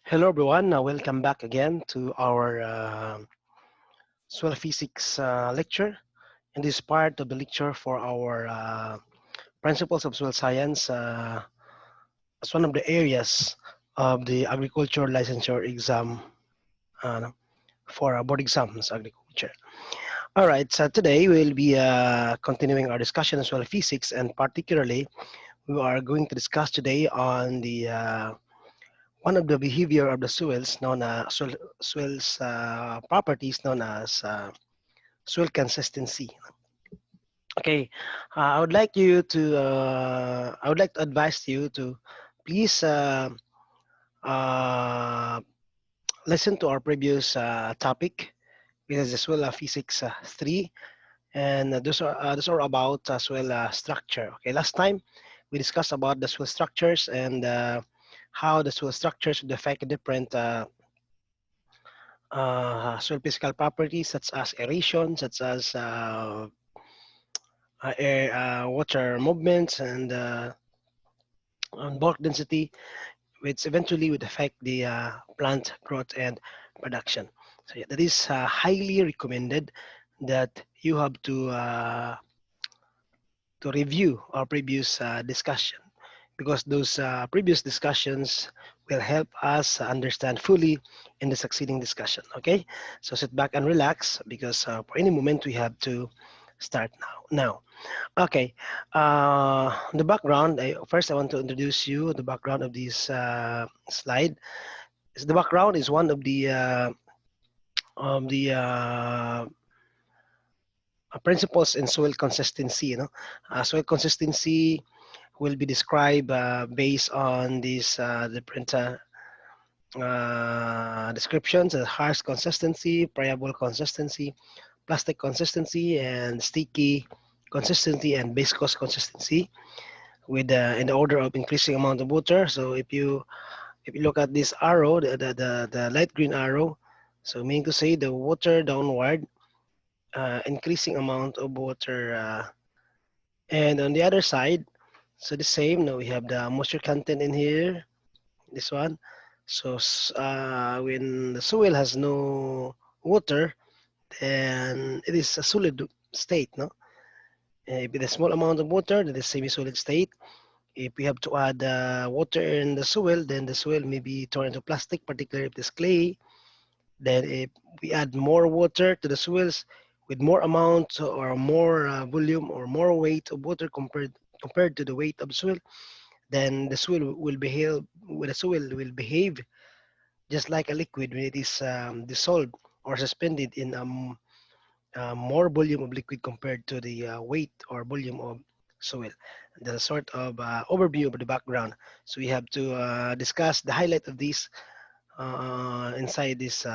Hello everyone, welcome back again to our soil physics lecture. In this part of the lecture for our principles of soil science as one of the areas of the agriculture licensure exam uh, for board exams agriculture. All right, so today we'll be continuing our discussion on soil physics, and particularly we are going to discuss today on the one of the behavior of the soils known as soils properties known as soil consistency. Okay, I would like to advise you to please uh, listen to our previous topic, which is the soil physics 3, and those are about soil structure. Okay, last time we discussed about the soil structures and how the soil structures would affect different soil physical properties such as aeration, such as air, water movements, and bulk density, which eventually would affect the plant growth and production. So yeah, that is highly recommended that you have to review our previous discussion, because those previous discussions will help us understand fully in the succeeding discussion. Okay, so sit back and relax, because for any moment we have to start now. Okay, the background. First, I want to introduce you the background of this slide. The background is one of the principles in soil consistency. Soil consistency will be described based on these different descriptions: harsh consistency, friable consistency, plastic consistency, and sticky consistency, and viscous consistency, with in the order of increasing amount of water. So if you look at this arrow, the light green arrow, so meaning to say the water downward, increasing amount of water, and on the other side, so the same. Now we have the moisture content in here, this one. So when the soil has no water, then it is a solid state. No, with a small amount of water, that is semi-solid state. If we have to add water in the soil, then the soil may be turned into plastic, particularly if it's clay. Then if we add more water to the soils with more amount or more volume or more weight of water compared to the weight of soil, then the soil will behave just like a liquid when it is dissolved or suspended in more volume of liquid compared to the weight or volume of soil. The sort of overview of the background. So we have to discuss the highlight of this inside this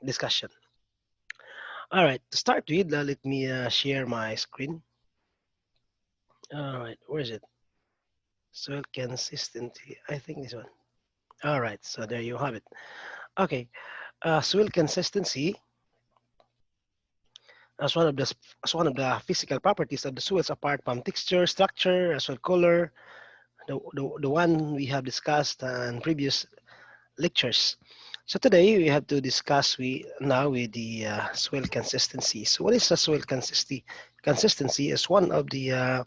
discussion. All right, to start with, let me share my screen. All right, where is it? Soil consistency. I think this one. All right, so there you have it. Okay, soil consistency as one of the physical properties of the soils, apart from texture, structure, soil color, the one we have discussed in previous lectures. So today we have to discuss now with the soil consistency. So what is a soil consistency? Consistency is one of the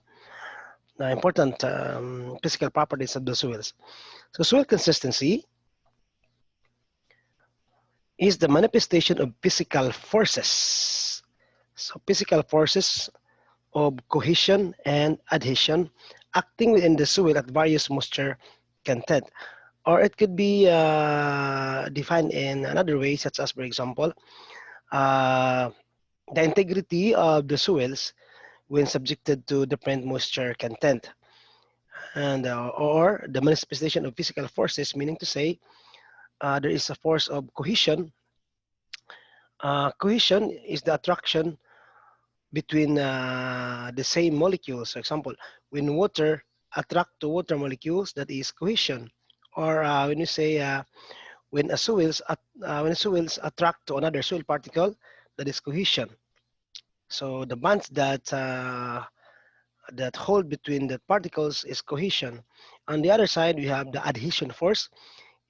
important physical properties of the soils. So soil consistency is the manifestation of physical forces. So physical forces of cohesion and adhesion acting within the soil at various moisture content. Or it could be defined in another way, such as, for example, uh, the integrity of the soils when subjected to different moisture content, and or the manifestation of physical forces, meaning to say there is a force of cohesion. Cohesion is the attraction between the same molecules. For example, when water attract to water molecules, that is cohesion. Or when you say when soils attract to another soil particle, that is cohesion. So the bonds that hold between the particles is cohesion. On the other side, we have the adhesion force.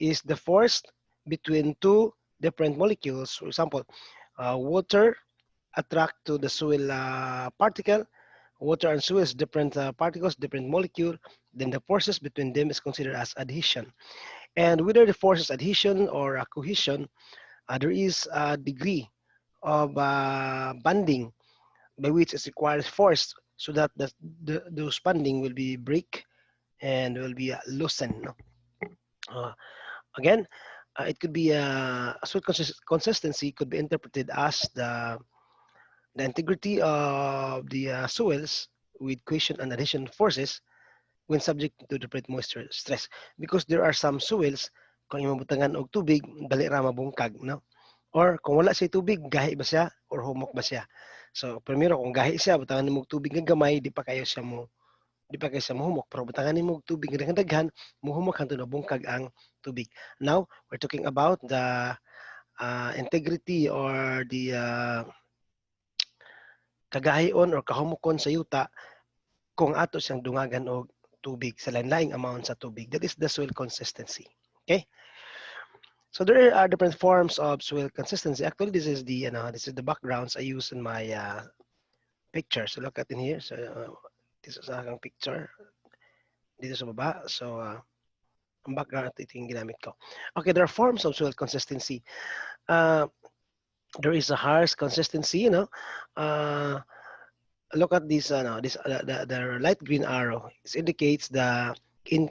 is the force between two different molecules. For example, water attract to the soil particle. Water and soil is different particles, different molecule. Then the forces between them is considered as adhesion. And whether the force is adhesion or cohesion, there is a degree of bonding by which it requires force so that those bonding will be break and will be loosened. No? Uh, Again, it could be a sweet consistency could be interpreted as the integrity of the soils with cohesion and adhesion forces when subject to different moisture stress. Because there are some soils, kung imong butangan og tubig, dali ra mabungkag, no? Or kung wala siya tubig, gahi ba siya or humok ba siya? So, primero kung gahi siya, butangan nimo og tubig nga gamay, di pa kayo siya mahumok. Pero butangan nimo og tubig nga daghan, muhumok hantud nabungkag ang tubig. Now, we're talking about the integrity or the kagahion or kahumukon sa yuta kung ato siyang dungagan og tubig sa lain-laing amount sa tubig. That is the soil consistency. Okay? So there are different forms of soil consistency. Actually, this is the backgrounds I use in my picture. So look at in here. So this is aking picture dito sa baba. So ang background ito yung ginamit ko. Okay, there are forms of soil consistency. There is a harsh consistency, you know. Look at this, the light green arrow. It in,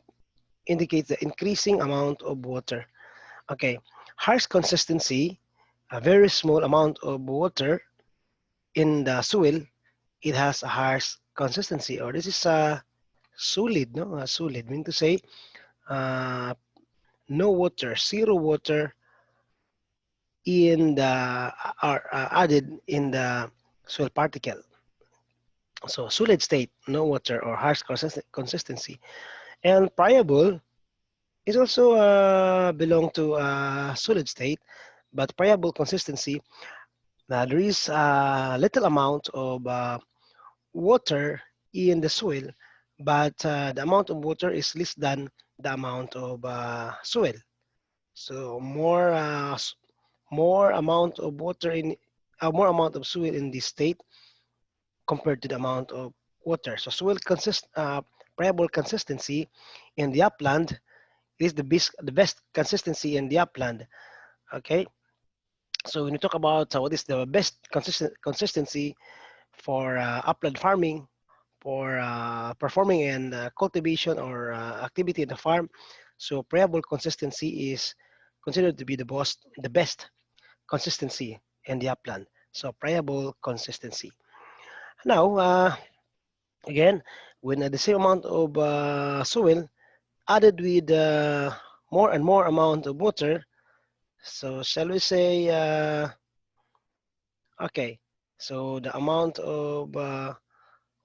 indicates the increasing amount of water. Okay, harsh consistency, a very small amount of water in the soil, it has a harsh consistency, or this is a solid, no? A solid, meaning to say, uh, no water, zero water in the are added in the soil particle. So solid state, no water or harsh consistency. And friable is also belong to solid state, but friable consistency, there is a little amount of water in the soil, but the amount of water is less than the amount of soil. So more amount of water in more amount of soil in this state compared to the amount of water. So friable consistency in the upland is the best consistency in the upland. Okay, so when you talk about what is the best consistency for upland farming, for performing in cultivation or activity in the farm, so friable consistency is considered to be the best consistency in the upland. So friable consistency. Now, again, when the same amount of soil added with more and more amount of water, so shall we say, okay, so the amount of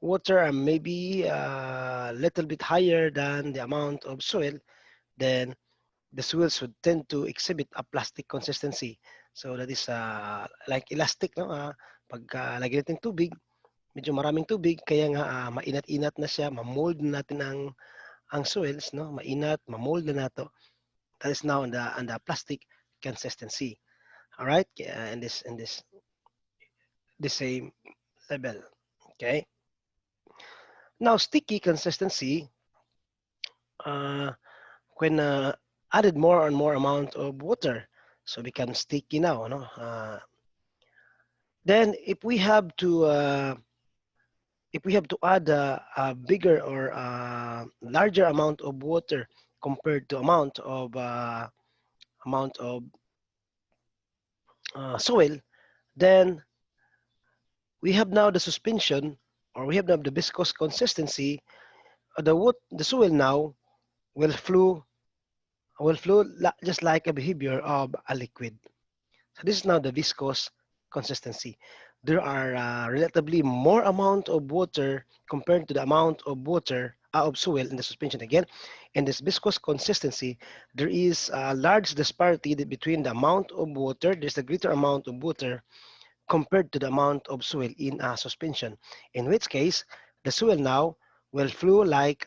water are maybe a little bit higher than the amount of soil, then the soils would tend to exhibit a plastic consistency. So that is like elastic, no? Pag lagi natin tubig, medyo maraming tubig, kaya nga mainat-inat na siya, mamold na natin ang soils, no? Mainat, mamold na nato. That is now on the plastic consistency. All right, in this the same level. Okay. Now sticky consistency, uh, when added more and more amount of water, so becomes sticky now. No? Then if we have to add a bigger or larger amount of water compared to amount of soil, then we have now the suspension, or we have now the viscous consistency. The soil now will flow just like a behavior of a liquid. So this is now the viscous consistency. There are relatively more amount of water compared to the amount of water of soil in the suspension again. In this viscous consistency, there is a large disparity between the amount of water. There's a greater amount of water compared to the amount of soil in a suspension. In which case, the soil now will flow like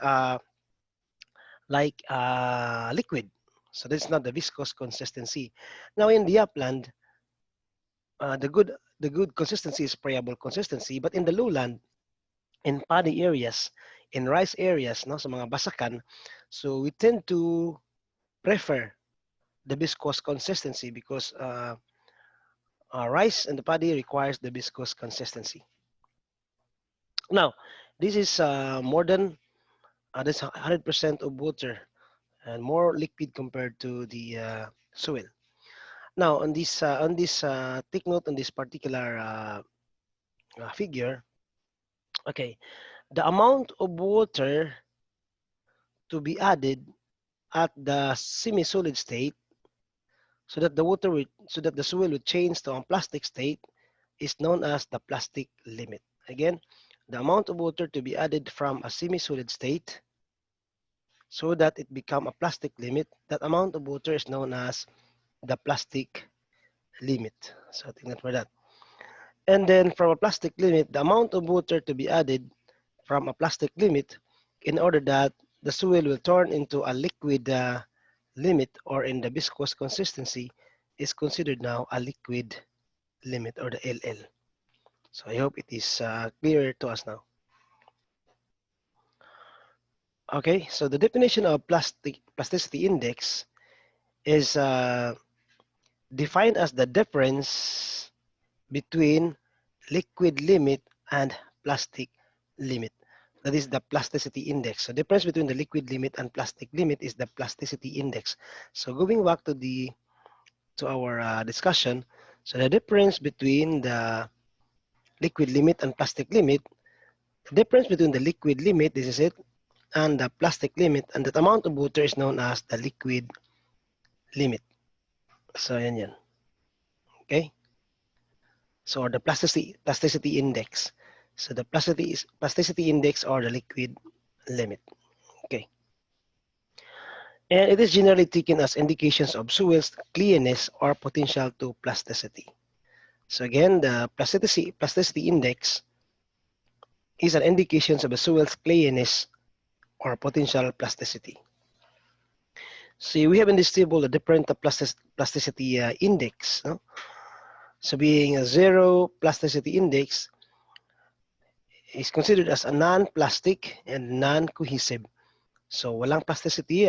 liquid. So that's not the viscous consistency. Now in the upland, the good consistency is friable consistency, but in the lowland, in paddy areas, in rice areas, no, sa mga basakan, so we tend to prefer the viscous consistency because rice and the paddy requires the viscous consistency. Now, this is more than this 100% of water and more liquid compared to the soil. Now, on this, take note on this particular figure. Okay, the amount of water to be added at the semi-solid state, so that the soil would change to a plastic state, is known as the plastic limit. Again, the amount of water to be added from a semi-solid state so that it become a plastic limit, that amount of water is known as the plastic limit. So take note for that. And then from a plastic limit, the amount of water to be added from a plastic limit in order that the soil will turn into a liquid limit or in the viscous consistency is considered now a liquid limit or the LL. So I hope it is clearer to us now. Okay, so the definition of plasticity index is defined as the difference between liquid limit and plastic limit. That is the plasticity index. So difference between the liquid limit and plastic limit is the plasticity index. So going back to our discussion, so the difference between the liquid limit and plastic limit, the difference between the liquid limit, this is it, and the plastic limit, and that amount of water is known as the liquid limit. So yan yan. Okay? So the plasticity index. So the plasticity index or the liquid limit. Okay. And it is generally taken as indications of soil's clearness or potential to plasticity. So again, the plasticity index is an indication of the soil's clearness or potential plasticity. So we have in this table the different plasticity index. No? So being a zero plasticity index is considered as a non-plastic and non-cohesive. So walang plasticity,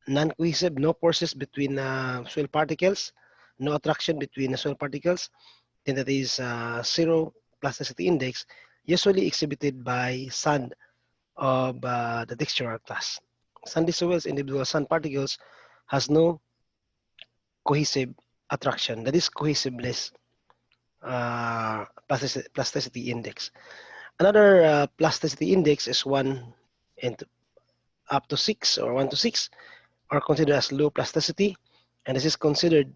non-cohesive, no forces between soil particles, no attraction between the soil particles. Then that is zero plasticity index, usually exhibited by sand of the textural class. Sandy soils, individual sand particles has no cohesive attraction. That is cohesiveness plasticity index. Another plasticity index is 1 and up to 6 or 1 to 6 are considered as low plasticity, and this is considered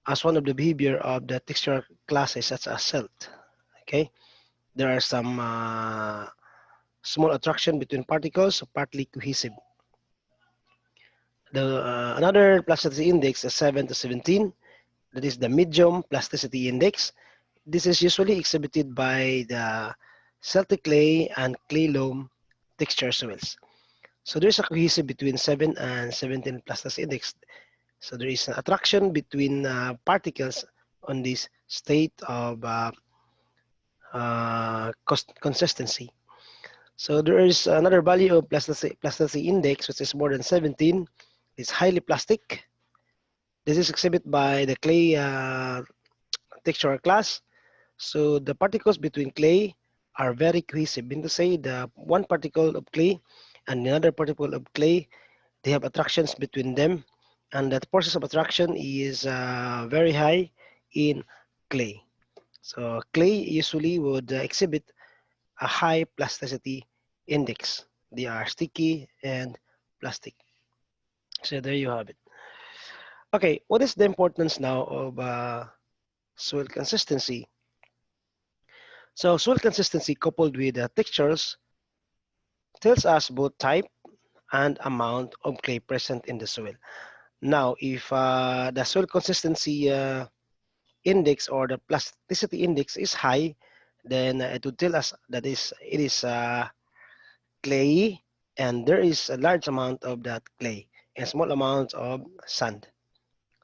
as one of the behavior of the textural classes such as silt. Okay, there are some small attraction between particles, partly cohesive. The another plasticity index is 7 to 17. That is the medium plasticity index. This is usually exhibited by the silty clay and clay loam texture soils. So there's a cohesive between 7 and 17 plasticity index. So there is an attraction between particles on this state of consistency. So there is another value of plasticity index, which is more than 17. It's highly plastic. This is exhibited by the clay textural class. So the particles between clay are very cohesive. Meaning to say the one particle of clay and another particle of clay, they have attractions between them, and that process of attraction is very high in clay. So clay usually would exhibit a high plasticity index. They are sticky and plastic. So there you have it. Okay, what is the importance now of soil consistency? So soil consistency coupled with textures tells us both type and amount of clay present in the soil. Now, if the soil consistency index or the plasticity index is high, then it would tell us that it is clayey and there is a large amount of that clay and small amounts of sand.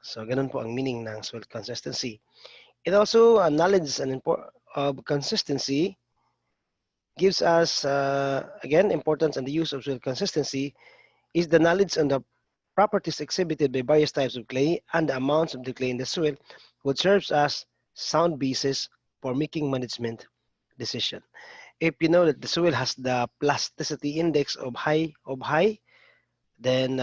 So ganun po ang meaning ng soil consistency. It also knowledge and of consistency gives us again importance and the use of soil consistency is the knowledge on the properties exhibited by various types of clay and the amounts of the clay in the soil, which serves as sound basis for making management decision. If you know that the soil has the plasticity index of high, then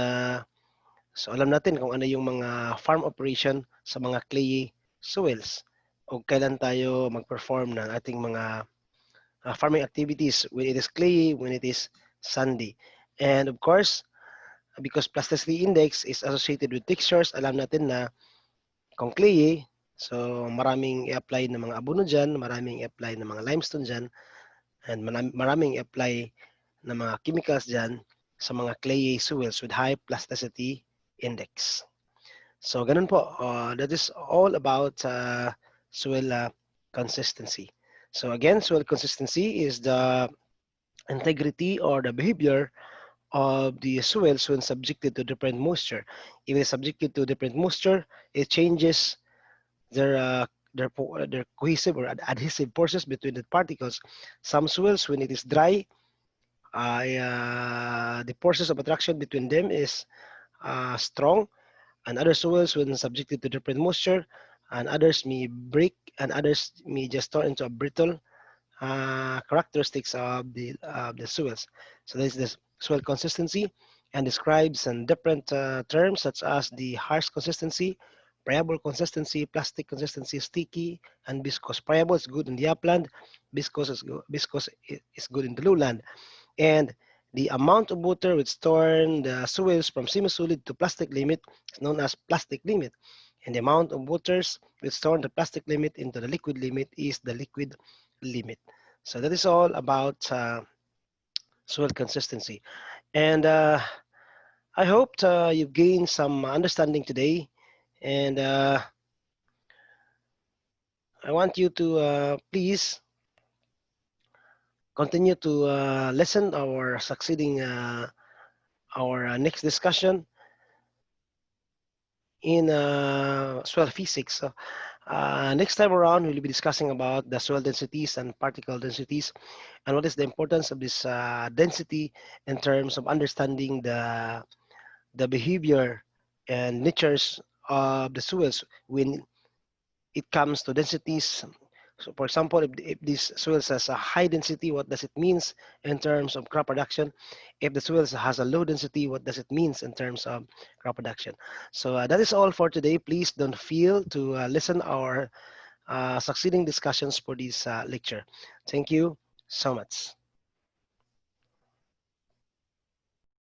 so alam natin kung ano yung mga farm operation sa mga clayey soils o kailan tayo mag-perform ng ating mga farming activities when it is clayey, when it is sandy. And of course, because plasticity index is associated with textures, alam natin na kung clayey, so maraming i-apply ng mga abono dyan, maraming i-apply ng mga limestone dyan, and maraming i-apply ng mga chemicals dyan sa mga clayey soils with high plasticity index. So ganun po, that is all about soil consistency. So again, soil consistency is the integrity or the behavior of the soils when subjected to different moisture. If it is subjected to different moisture, it changes their their cohesive or adhesive forces between the particles. Some soils, when it is dry, the forces of attraction between them is strong, and other soils, when subjected to different moisture, and others may break, and others may just turn into a brittle characteristics of the soils. So this is the soil consistency and describes in different terms such as the harsh consistency, friable consistency, plastic consistency, sticky, and viscous. Friable is good in the upland, viscous is good in the lowland. And the amount of water which turn the soils from semi-solid to plastic limit is known as plastic limit. And the amount of waters which turn the plastic limit into the liquid limit is the liquid limit. So that is all about soil consistency. And I hope you've gained some understanding today. And I want you to please continue to listen our succeeding our next discussion in soil physics. So, next time around, we'll be discussing about the soil densities and particle densities and what is the importance of this density in terms of understanding the behavior and natures of the soils when it comes to densities. So for example, if this soils has a high density, what does it means in terms of crop production? If the soils has a low density, what does it means in terms of crop production? So that is all for today. Please don't fail to listen our succeeding discussions for this lecture. Thank you so much.